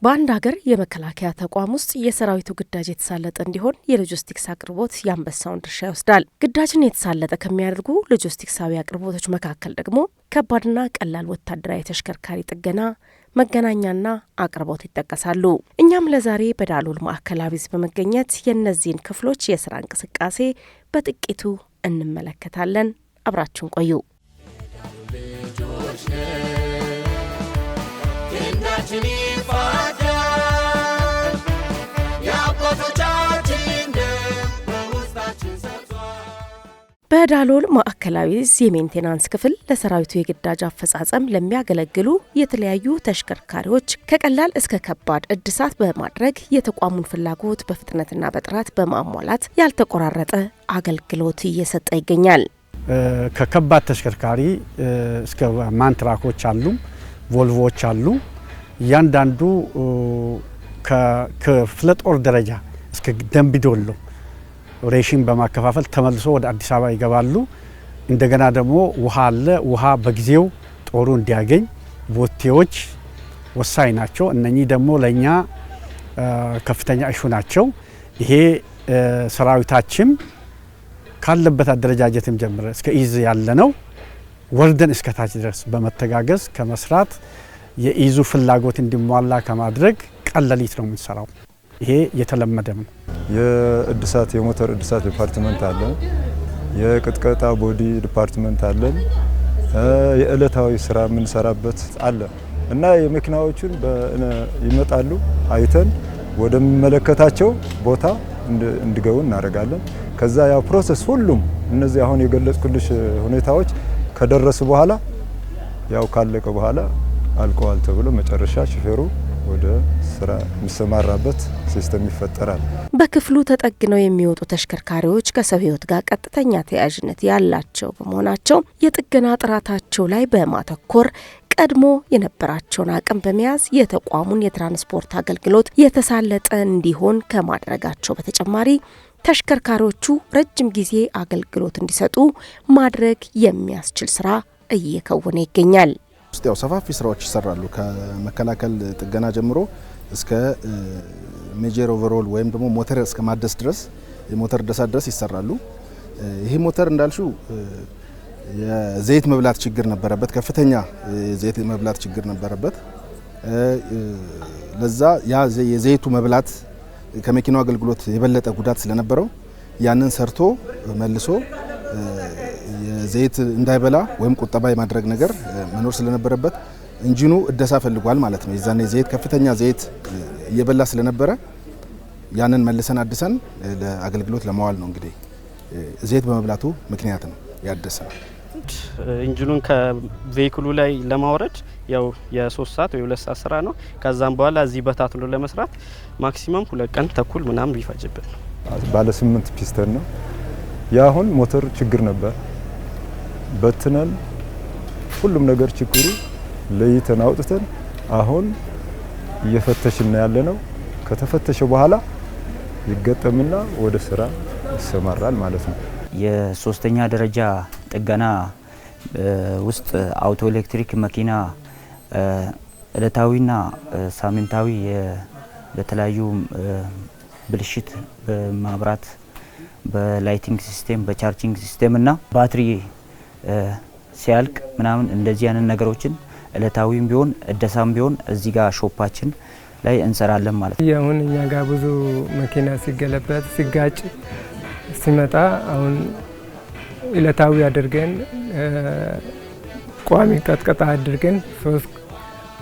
በአንድ ሀገር የመከላከያ ተቋም ውስጥ የሰራዊቱ ግዳጅ የተሳለጠ እንዲሆን የሎጂስቲክስ አቅርቦት የአንበሳውን ድርሻ ይወስዳል። ግዳጅን የተሳለጠ ከሚያደርጉ ሎጂስቲክሳዊ አቅርቦቶች መካከል ደግሞ ከባድና ቀላል ወታደራዊ ተሽከርካሪ ጥገና፣ መገናኛና አቅርቦት ይጠቀሳሉ። እኛም ለዛሬ በዳሎል ማዕከላዊ ዕዝ በመገኘት የእነዚህን ክፍሎች የስራ እንቅስቃሴ በጥቂቱ እንመለከታለን። አብራችሁን ቆዩ። በዳሎል ማዕከላዊ ዕዝ የሜንቴናንስ ክፍል ለሰራዊቱ የግዳጅ አፈጻጸም ለሚያገለግሉ የተለያዩ ተሽከርካሪዎች ከቀላል እስከ ከባድ እድሳት በማድረግ የተቋሙን ፍላጎት በፍጥነትና በጥራት በማሟላት ያልተቆራረጠ አገልግሎት እየሰጠ ይገኛል። ከከባድ ተሽከርካሪ እስከ ማንትራኮች አሉ፣ ቮልቮዎች አሉ። እያንዳንዱ ከክፍለ ጦር ደረጃ እስከ ደንቢዶሎ ሬሽን በማከፋፈል ተመልሶ ወደ አዲስ አበባ ይገባሉ። እንደገና ደግሞ ውሃ አለ። ውሃ በጊዜው ጦሩ እንዲያገኝ ቦቴዎች ወሳኝ ናቸው። እነኚህ ደግሞ ለኛ ከፍተኛ እሹ ናቸው። ይሄ ሰራዊታችን ካለበት አደረጃጀትም ጀምረ እስከ ኢዝ ያለነው ወርደን እስከ ታች ድረስ በመተጋገዝ ከመስራት የኢዙ ፍላጎት እንዲሟላ ከማድረግ ቀለሊት ነው የምንሰራው። ይሄ የተለመደ ነው። የእድሳት የሞተር እድሳት ዲፓርትመንት አለ። የቅጥቀጣ ቦዲ ዲፓርትመንት አለ። የእለታዊ ስራ የምንሰራበት አለ እና የመኪናዎቹን ይመጣሉ አይተን ወደሚመለከታቸው ቦታ እንዲገቡ እናደርጋለን። ከዛ ያው ፕሮሰስ ሁሉም እነዚህ አሁን የገለጽኩልሽ ሁኔታዎች ከደረሱ በኋላ ያው ካለቀ በኋላ አልቀዋል ተብሎ መጨረሻ ሹፌሩ ወደ ስራ የሚሰማራበት ሲስተም ይፈጠራል። በክፍሉ ተጠግነው የሚወጡ ተሽከርካሪዎች ከሰው ሕይወት ጋር ቀጥተኛ ተያያዥነት ያላቸው በመሆናቸው የጥገና ጥራታቸው ላይ በማተኮር ቀድሞ የነበራቸውን አቅም በመያዝ የተቋሙን የትራንስፖርት አገልግሎት የተሳለጠ እንዲሆን ከማድረጋቸው በተጨማሪ ተሽከርካሪዎቹ ረጅም ጊዜ አገልግሎት እንዲሰጡ ማድረግ የሚያስችል ስራ እየከወነ ይገኛል። ያው ሰፋፊ ስራዎች ይሰራሉ። ከመከላከል ጥገና ጀምሮ እስከ ሜጀር ኦቨርኦል ወይም ደግሞ ሞተር እስከ ማደስ ድረስ የሞተር እድሳት ድረስ ይሰራሉ። ይሄ ሞተር እንዳልሽው የዘይት መብላት ችግር ነበረበት፣ ከፍተኛ የዘይት መብላት ችግር ነበረበት። ለዛ ያ የዘይቱ መብላት ከመኪናው አገልግሎት የበለጠ ጉዳት ስለነበረው ያንን ሰርቶ መልሶ የዘይት እንዳይበላ ወይም ቁጠባ የማድረግ ነገር መኖር ስለነበረበት ኢንጂኑ እደሳ ፈልጓል ማለት ነው። የዛኔ ዘይት ከፍተኛ ዘይት እየበላ ስለነበረ ያንን መልሰን አድሰን ለአገልግሎት ለማዋል ነው። እንግዲህ ዘይት በመብላቱ ምክንያት ነው ያደሰው። ኢንጂኑን ከቬሂክሉ ላይ ለማውረድ ያው የ3 ሰዓት ወይ 2 ሰዓት ስራ ነው። ከዛም በኋላ እዚህ በታትሎ ለመስራት ማክሲመም 2 ቀን ተኩል ምናምን ቢፈጅብን ነው። ባለ 8 ፒስተን ነው። ያሁን ሞተር ችግር ነበር። በትነን ሁሉም ነገር ችግሩ ለይተን አውጥተን አሁን እየፈተሽና ያለነው ከተፈተሸ በኋላ ይገጠምና ወደ ስራ ይሰማራል ማለት ነው። የሶስተኛ ደረጃ ጥገና ውስጥ አውቶ ኤሌክትሪክ መኪና እለታዊና ሳምንታዊ በተለያዩ ብልሽት በማብራት በላይቲንግ ሲስተም በቻርጂንግ ሲስተም እና ባትሪ ሲያልቅ ምናምን እንደዚህ ያንን ነገሮችን እለታዊም ቢሆን እደሳም ቢሆን እዚህ ጋር ሾፓችን ላይ እንሰራለን ማለት ነው። አሁን እኛ ጋር ብዙ መኪና ሲገለበት ሲጋጭ ሲመጣ አሁን እለታዊ አድርገን ቋሚ ቀጥቀጣ አድርገን 3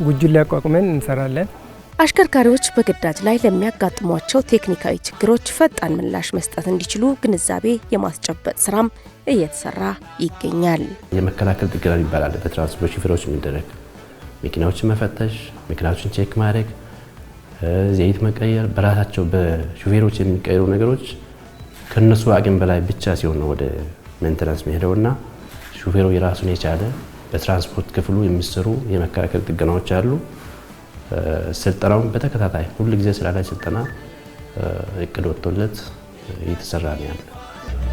ጉጅሌ አቋቁመን እንሰራለን። አሽከርካሪዎች በግዳጅ ላይ ለሚያጋጥሟቸው ቴክኒካዊ ችግሮች ፈጣን ምላሽ መስጠት እንዲችሉ ግንዛቤ የማስጨበጥ ስራም እየተሰራ ይገኛል። የመከላከል ጥገና ይባላል። በትራንስፖርት ሹፌሮች የሚደረግ መኪናዎችን መፈተሽ፣ መኪናዎችን ቼክ ማድረግ፣ ዘይት መቀየር፣ በራሳቸው በሹፌሮች የሚቀየሩ ነገሮች ከነሱ አቅም በላይ ብቻ ሲሆን ነው ወደ ሜንቴናንስ የሚሄደውና ሹፌሩ የራሱን የቻለ በትራንስፖርት ክፍሉ የሚሰሩ የመከላከል ጥገናዎች አሉ። ስልጠናውን በተከታታይ ሁሉ ጊዜ ስራ ላይ ስልጠና እቅድ ወጥቶለት እየተሰራ ነው ያለ።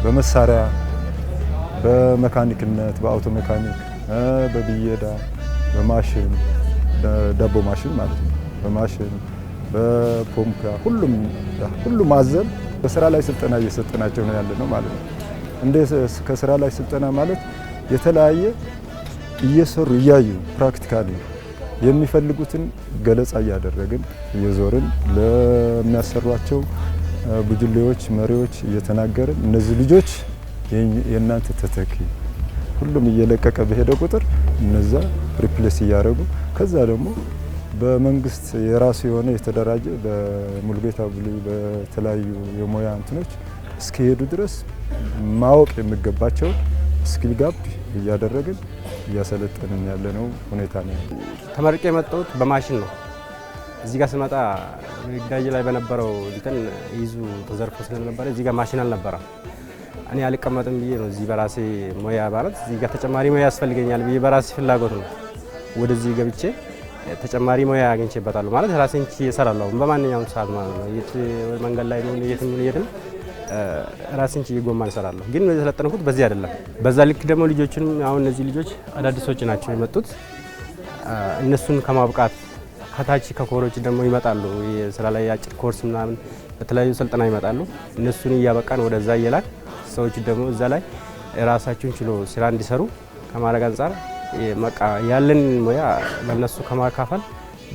በመሳሪያ በመካኒክነት በአውቶ ሜካኒክ በብየዳ በማሽን ዳቦ ማሽን ማለት ነው። በማሽን በፖምፓ ሁሉም አዘል በስራ ላይ ስልጠና እየሰጠናቸው ነው ያለነው ማለት ነው። እንደ ከስራ ላይ ስልጠና ማለት የተለያየ እየሰሩ እያዩ ፕራክቲካሊ የሚፈልጉትን ገለጻ እያደረግን እየዞርን ለሚያሰሯቸው ቡጅሌዎች መሪዎች እየተናገርን እነዚህ ልጆች የእናንተ ተተኪ ሁሉም እየለቀቀ በሄደ ቁጥር እነዛ ሪፕሌስ እያደረጉ ከዛ ደግሞ በመንግስት የራሱ የሆነ የተደራጀ በሙልጌታ ብሉ በተለያዩ የሙያ እንትኖች እስከሄዱ ድረስ ማወቅ የሚገባቸው ስኪል ጋፕ እያደረግን እያሰለጠንን ያለነው ሁኔታ ነው። ተመርቄ የመጣሁት በማሽን ነው። እዚህ ጋር ስመጣ ግዳጅ ላይ በነበረው እንትን ይዙ ተዘርፎ ስለነበረ እዚህ ጋር ማሽን አልነበረም። እኔ አልቀመጥም ብዬ ነው እዚህ በራሴ ሙያ ማለት እዚህ ጋር ተጨማሪ ሙያ ያስፈልገኛል ብዬ በራሴ ፍላጎት ነው ወደዚህ ገብቼ ተጨማሪ ሙያ አግኝቼበታለሁ ማለት ራሴን እሰራለሁ በማንኛውም ሰዓት ማለት ነው። መንገድ ላይ ነው የትም ራሴን ጎማ እሰራለሁ። ግን የተሰለጠንኩት በዚህ አይደለም። በዛ ልክ ደግሞ ልጆችን አሁን እነዚህ ልጆች አዳዲሶች ናቸው የመጡት። እነሱን ከማብቃት ከታች ከኮሮች ደግሞ ይመጣሉ ስራ ላይ አጭር ኮርስ ምናምን በተለያዩ ስልጠና ይመጣሉ። እነሱን እያበቃን ወደዛ እየላክ ሰዎች ደግሞ እዛ ላይ ራሳቸውን ችሎ ስራ እንዲሰሩ ከማድረግ አንጻር በቃ ያለን ሙያ ለነሱ ከማካፈል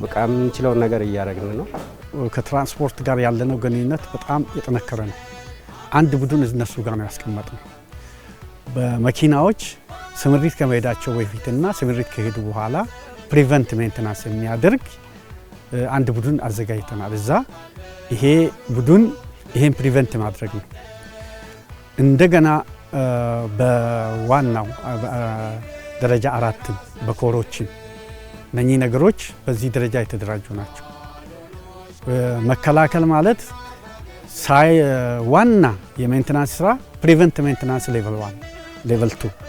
በቃ የምንችለውን ነገር እያደረግን ነው። ከትራንስፖርት ጋር ያለነው ግንኙነት በጣም የጠነከረ ነው። አንድ ቡድን እነሱ ጋር ነው ያስቀመጥነው። በመኪናዎች ስምሪት ከመሄዳቸው በፊትና ስምሪት ከሄዱ በኋላ ፕሪቨንት ሜንቴናንስ የሚያደርግ አንድ ቡድን አዘጋጅተናል። እዛ ይሄ ቡድን ይሄን ፕሪቨንት ማድረግ ነው። እንደገና በዋናው ደረጃ 4 በኮሮችን እነኚህ ነገሮች በዚህ ደረጃ የተደራጁ ናቸው። መከላከል ማለት ዋና የሜንቴናንስ ስራ ፕሪቨንት ሜንቴናንስ ሌቨል 1 ሌቨል 2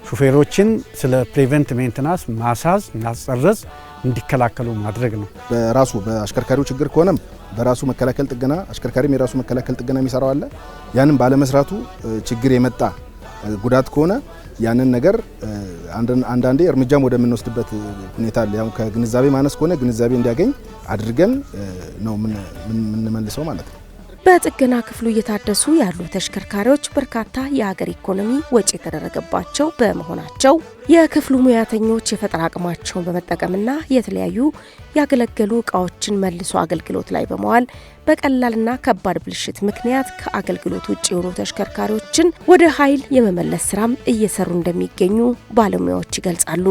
ሹፌሮችን ስለ ፕሪቨንት ሜንቴናንስ ማሳዝ ማስጨረስ እንዲከላከሉ ማድረግ ነው። በራሱ በአሽከርካሪው ችግር ከሆነም በራሱ መከላከል ጥገና አሽከርካሪም የራሱ መከላከል ጥገና የሚሰራው አለ። ያንን ባለመስራቱ ችግር የመጣ ጉዳት ከሆነ ያንን ነገር አንዳንዴ እርምጃም ወደምንወስድበት ሁኔታ አለ። ያው ከግንዛቤ ማነስ ከሆነ ግንዛቤ እንዲያገኝ አድርገን ነው የምንመልሰው ማለት ነው። በጥገና ክፍሉ እየታደሱ ያሉ ተሽከርካሪዎች በርካታ የሀገር ኢኮኖሚ ወጪ የተደረገባቸው በመሆናቸው የክፍሉ ሙያተኞች የፈጠራ አቅማቸውን በመጠቀምና የተለያዩ ያገለገሉ እቃዎችን መልሶ አገልግሎት ላይ በመዋል በቀላልና ከባድ ብልሽት ምክንያት ከአገልግሎት ውጭ የሆኑ ተሽከርካሪዎችን ወደ ኃይል የመመለስ ስራም እየሰሩ እንደሚገኙ ባለሙያዎች ይገልጻሉ።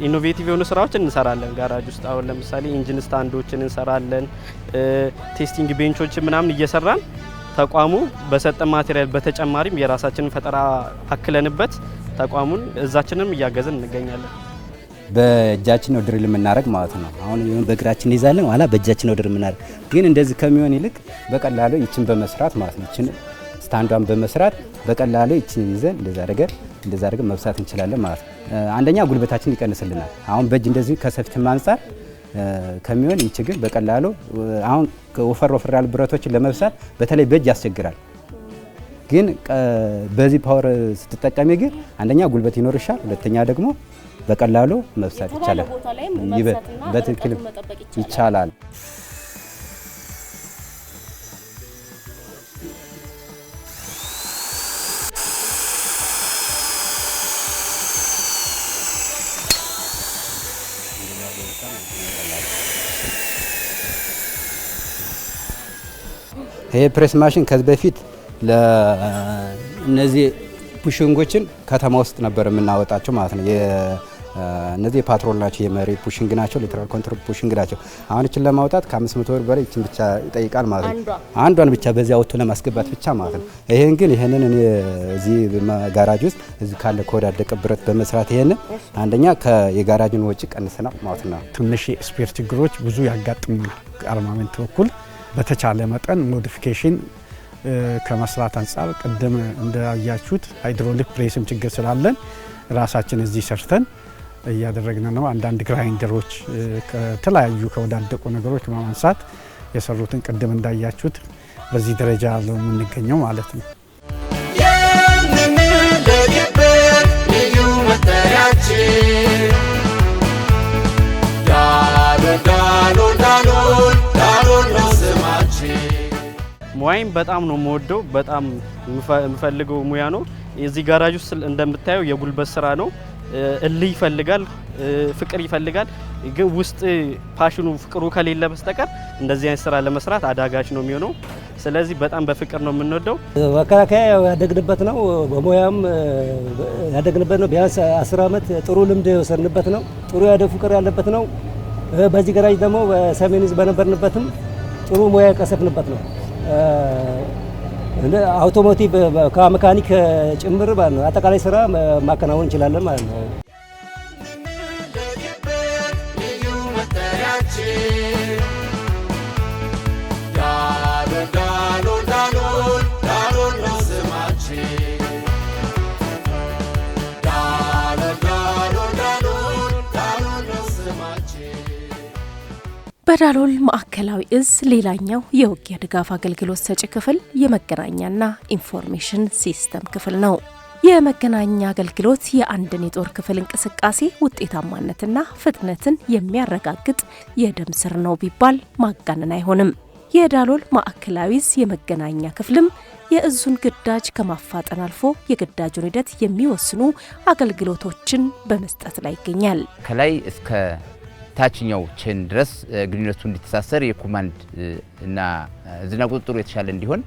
ኢኖቬቲቭ የሆኑ ስራዎችን እንሰራለን። ጋራጅ ውስጥ አሁን ለምሳሌ ኢንጂን ስታንዶችን እንሰራለን። ቴስቲንግ ቤንቾችን ምናምን እየሰራን ተቋሙ በሰጠ ማቴሪያል በተጨማሪም የራሳችንን ፈጠራ አክለንበት ተቋሙን እዛችንም እያገዘን እንገኛለን። በእጃችን ነው ድሪል የምናደርግ ማለት ነው። አሁን ይሁን በእግራችን ይዛለን ኋላ በእጃችን ነው ድሪል የምናደርግ። ግን እንደዚህ ከሚሆን ይልቅ በቀላሉ ይችን በመስራት ማለት ነው ይችን ስታንዷን በመስራት በቀላሉ ይችን ይዘን እንደዛ አድርገን መብሳት እንችላለን ማለት ነው። አንደኛ ጉልበታችን ይቀንስልናል። አሁን በእጅ እንደዚህ ከሰፊትም አንጻር ከሚሆን ይች ግን በቀላሉ አሁን ወፈር ያሉ ብረቶችን ለመብሳት በተለይ በእጅ ያስቸግራል። ግን በዚህ ፓወር ስትጠቀሚ ግን አንደኛ ጉልበት ይኖርሻል፣ ሁለተኛ ደግሞ በቀላሉ መብሳት ይቻላል። በትክክል ይቻላል። ይሄ ፕሬስ ማሽን ከዚህ በፊት ለነዚህ ፑሽንጎችን ከተማ ውስጥ ነበር የምናወጣቸው ማለት ነው። እነዚህ የፓትሮል ናቸው፣ የመሬት ፑሽንግ ናቸው፣ ሌተራል ኮንትሮል ፑሽንግ ናቸው። አሁን እችን ለማውጣት ከ500 ብር በላይ እችን ብቻ ይጠይቃል ማለት ነው። አንዷን ብቻ በዚያ አውጥቶ ለማስገባት ብቻ ማለት ነው። ይሄንን እኔ እዚህ ጋራጅ ውስጥ እዚህ ካለ ከወዳደቀ ብረት በመስራት ይሄንን አንደኛ የጋራጅን ወጪ ቀንሰናል ማለት ነው። ትንሽ የስፔር ችግሮች ብዙ ያጋጥሙናል። አርማመንት በኩል በተቻለ መጠን ሞዲፊኬሽን ከመስራት አንጻር ቅድም እንዳያችሁት ሃይድሮሊክ ፕሬስም ችግር ስላለን ራሳችን እዚህ ሰርተን እያደረግን ነው። አንዳንድ ግራይንደሮች ከተለያዩ ከወዳደቁ ነገሮች በማንሳት የሰሩትን ቅድም እንዳያችሁት በዚህ ደረጃ ነው የምንገኘው ማለት ነው። ልዩ መጠሪያችን ዳሎ ሙያም በጣም ነው የምወደው፣ በጣም የምፈልገው ሙያ ነው። እዚህ ጋራጅ ውስጥ እንደምታየው የጉልበት ስራ ነው። እልህ ይፈልጋል፣ ፍቅር ይፈልጋል። ግን ውስጥ ፓሽኑ ፍቅሩ ከሌለ በስተቀር እንደዚህ አይነት ስራ ለመስራት አዳጋች ነው የሚሆነው። ስለዚህ በጣም በፍቅር ነው የምንወደው። መከላከያ ያደግንበት ነው፣ በሙያም ያደግንበት ነው። ቢያንስ 10 ዓመት ጥሩ ልምድ የወሰድንበት ነው። ጥሩ ፍቅር ያለበት ነው። በዚህ ገራጅ ደግሞ በሰሜን ዕዝ በነበርንበትም ጥሩ ሙያ የቀሰፍንበት ነው። አውቶሞቲቭ ከሜካኒክ ጭምር ማለት ነው። አጠቃላይ ስራ ማከናወን እንችላለን ማለት ነው። በዳሎል ማዕከላዊ ዕዝ ሌላኛው የውጊያ ድጋፍ አገልግሎት ሰጪ ክፍል የመገናኛና ኢንፎርሜሽን ሲስተም ክፍል ነው። የመገናኛ አገልግሎት የአንድን የጦር ክፍል እንቅስቃሴ ውጤታማነትና ፍጥነትን የሚያረጋግጥ የደም ስር ነው ቢባል ማጋነን አይሆንም። የዳሎል ማዕከላዊ ዕዝ የመገናኛ ክፍልም የእዙን ግዳጅ ከማፋጠን አልፎ የግዳጁን ሂደት የሚወስኑ አገልግሎቶችን በመስጠት ላይ ይገኛል። ከላይ እስከ ታችኛው ቼን ድረስ ግንኙነቱ እንዲተሳሰር የኮማንድ እና ዝና ቁጥጥሩ የተሻለ እንዲሆን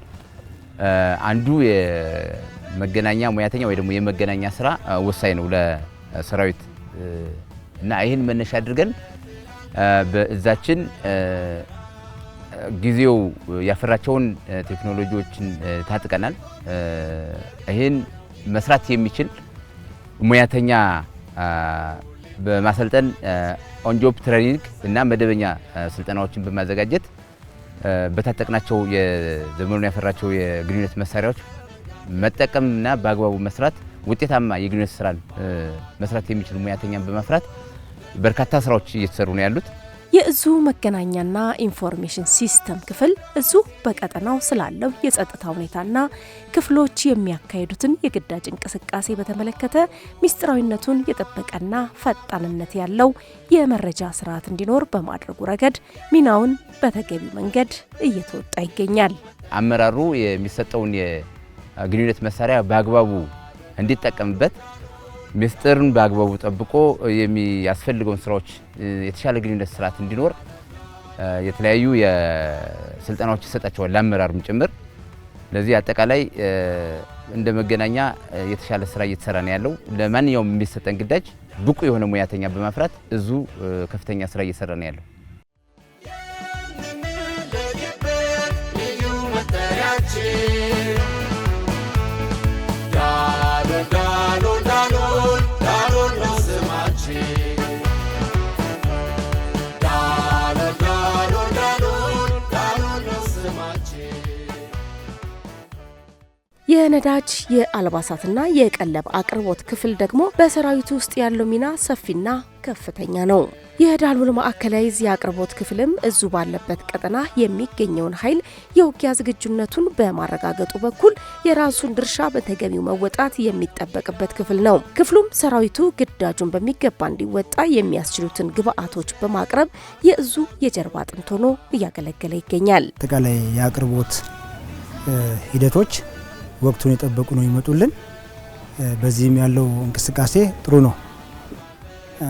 አንዱ የመገናኛ ሙያተኛ ወይ ደግሞ የመገናኛ ስራ ወሳኝ ነው ለሰራዊት እና ይህን መነሻ አድርገን በእዛችን ጊዜው ያፈራቸውን ቴክኖሎጂዎችን ታጥቀናል። ይህን መስራት የሚችል ሙያተኛ በማሰልጠን ኦንጆብ ትሬኒንግ እና መደበኛ ስልጠናዎችን በማዘጋጀት በታጠቅናቸው የዘመኑን ያፈራቸው የግንኙነት መሳሪያዎች መጠቀምና በአግባቡ መስራት ውጤታማ የግንኙነት ስራን መስራት የሚችል ሙያተኛን በማፍራት በርካታ ስራዎች እየተሰሩ ነው ያሉት። የእዙ መገናኛና ኢንፎርሜሽን ሲስተም ክፍል እዙ በቀጠናው ስላለው የጸጥታ ሁኔታና ክፍሎች የሚያካሂዱትን የግዳጅ እንቅስቃሴ በተመለከተ ሚስጥራዊነቱን የጠበቀና ፈጣንነት ያለው የመረጃ ስርዓት እንዲኖር በማድረጉ ረገድ ሚናውን በተገቢ መንገድ እየተወጣ ይገኛል። አመራሩ የሚሰጠውን የግንኙነት መሳሪያ በአግባቡ እንዲጠቀምበት ሚስጥርን በአግባቡ ጠብቆ የሚያስፈልገውን ስራዎች የተሻለ ግንኙነት ስርዓት እንዲኖር የተለያዩ የስልጠናዎች ይሰጣቸዋል ለአመራሩም ጭምር። ለዚህ አጠቃላይ እንደ መገናኛ የተሻለ ስራ እየተሰራ ነው ያለው። ለማንኛውም የሚሰጠን ግዳጅ ብቁ የሆነ ሙያተኛ በማፍራት እዙ ከፍተኛ ስራ እየሰራ ነው ያለው። የነዳጅ የአልባሳትና የቀለብ አቅርቦት ክፍል ደግሞ በሰራዊቱ ውስጥ ያለው ሚና ሰፊና ከፍተኛ ነው። የዳሎል ማዕከላዊ ዕዝ የአቅርቦት ክፍልም እዙ ባለበት ቀጠና የሚገኘውን ኃይል የውጊያ ዝግጁነቱን በማረጋገጡ በኩል የራሱን ድርሻ በተገቢው መወጣት የሚጠበቅበት ክፍል ነው። ክፍሉም ሰራዊቱ ግዳጁን በሚገባ እንዲወጣ የሚያስችሉትን ግብአቶች በማቅረብ የእዙ የጀርባ አጥንት ሆኖ እያገለገለ ይገኛል። አጠቃላይ የአቅርቦት ሂደቶች ወቅቱን የጠበቁ ነው ይመጡልን። በዚህም ያለው እንቅስቃሴ ጥሩ ነው።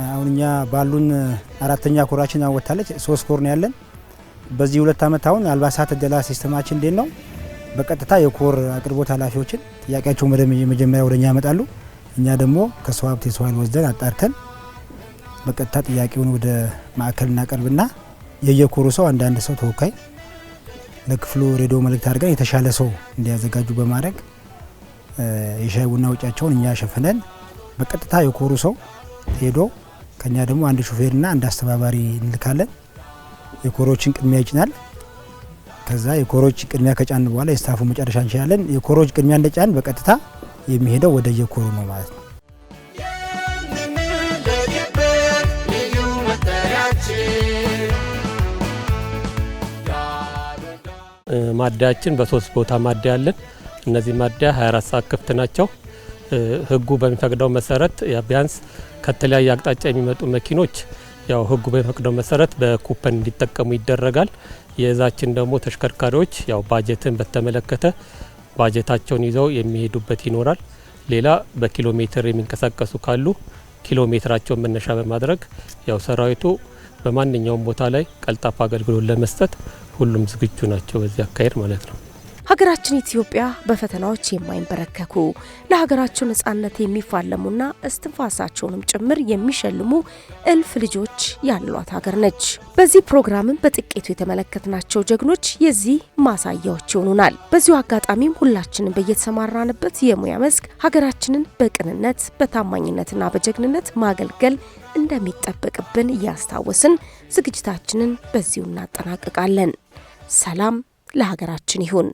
አሁን እኛ ባሉን 4ኛ ኮራችን አወጣለች 3 ኮር ነው ያለን። በዚህ 2 ዓመት አሁን አልባሳት እደላ ሲስተማችን እንዴት ነው? በቀጥታ የኮር አቅርቦት ኃላፊዎችን ጥያቄያቸው መጀመሪያ ወደኛ ያመጣሉ። እኛ ደግሞ ከሰው ሀብት የሰው ኃይል ወስደን አጣርተን በቀጥታ ጥያቄውን ወደ ማዕከል እናቀርብና የየኮሩ ሰው አንዳንድ ሰው ተወካይ ለክፍሉ ሬዲዮ መልእክት አድርገን የተሻለ ሰው እንዲያዘጋጁ በማድረግ የሻይ ቡና ወጪያቸውን እኛ ሸፍነን በቀጥታ የኮሩ ሰው ሄዶ ከኛ ደግሞ አንድ ሹፌርና አንድ አስተባባሪ እንልካለን። የኮሮችን ቅድሚያ ይጭናል። ከዛ የኮሮች ቅድሚያ ከጫን በኋላ የስታፉ መጨረሻ እንችላለን። የኮሮች ቅድሚያ እንደጫን በቀጥታ የሚሄደው ወደ የኮሩ ነው ማለት ነው። ማደያችን በ3 ቦታ ማደያ አለን። እነዚህ ማደያ 24 ሰዓት ክፍት ናቸው። ህጉ በሚፈቅደው መሰረት ቢያንስ ከተለያየ አቅጣጫ የሚመጡ መኪኖች ያው ህጉ በፈቀደው መሰረት በኩፐን እንዲጠቀሙ ይደረጋል። የዛችን ደግሞ ተሽከርካሪዎች ያው ባጀትን በተመለከተ ባጀታቸውን ይዘው የሚሄዱበት ይኖራል። ሌላ በኪሎ ሜትር የሚንቀሳቀሱ ካሉ ኪሎ ሜትራቸውን መነሻ በማድረግ ያው ሰራዊቱ በማንኛውም ቦታ ላይ ቀልጣፋ አገልግሎት ለመስጠት ሁሉም ዝግጁ ናቸው በዚህ አካሄድ ማለት ነው። ሀገራችን ኢትዮጵያ በፈተናዎች የማይንበረከኩ ለሀገራቸው ነጻነት የሚፋለሙና እስትንፋሳቸውንም ጭምር የሚሸልሙ እልፍ ልጆች ያሏት ሀገር ነች። በዚህ ፕሮግራምም በጥቂቱ የተመለከትናቸው ጀግኖች የዚህ ማሳያዎች ይሆኑናል። በዚሁ አጋጣሚም ሁላችንም በየተሰማራንበት የሙያ መስክ ሀገራችንን በቅንነት በታማኝነትና በጀግንነት ማገልገል እንደሚጠበቅብን እያስታወስን ዝግጅታችንን በዚሁ እናጠናቅቃለን። ሰላም ለሀገራችን ይሁን።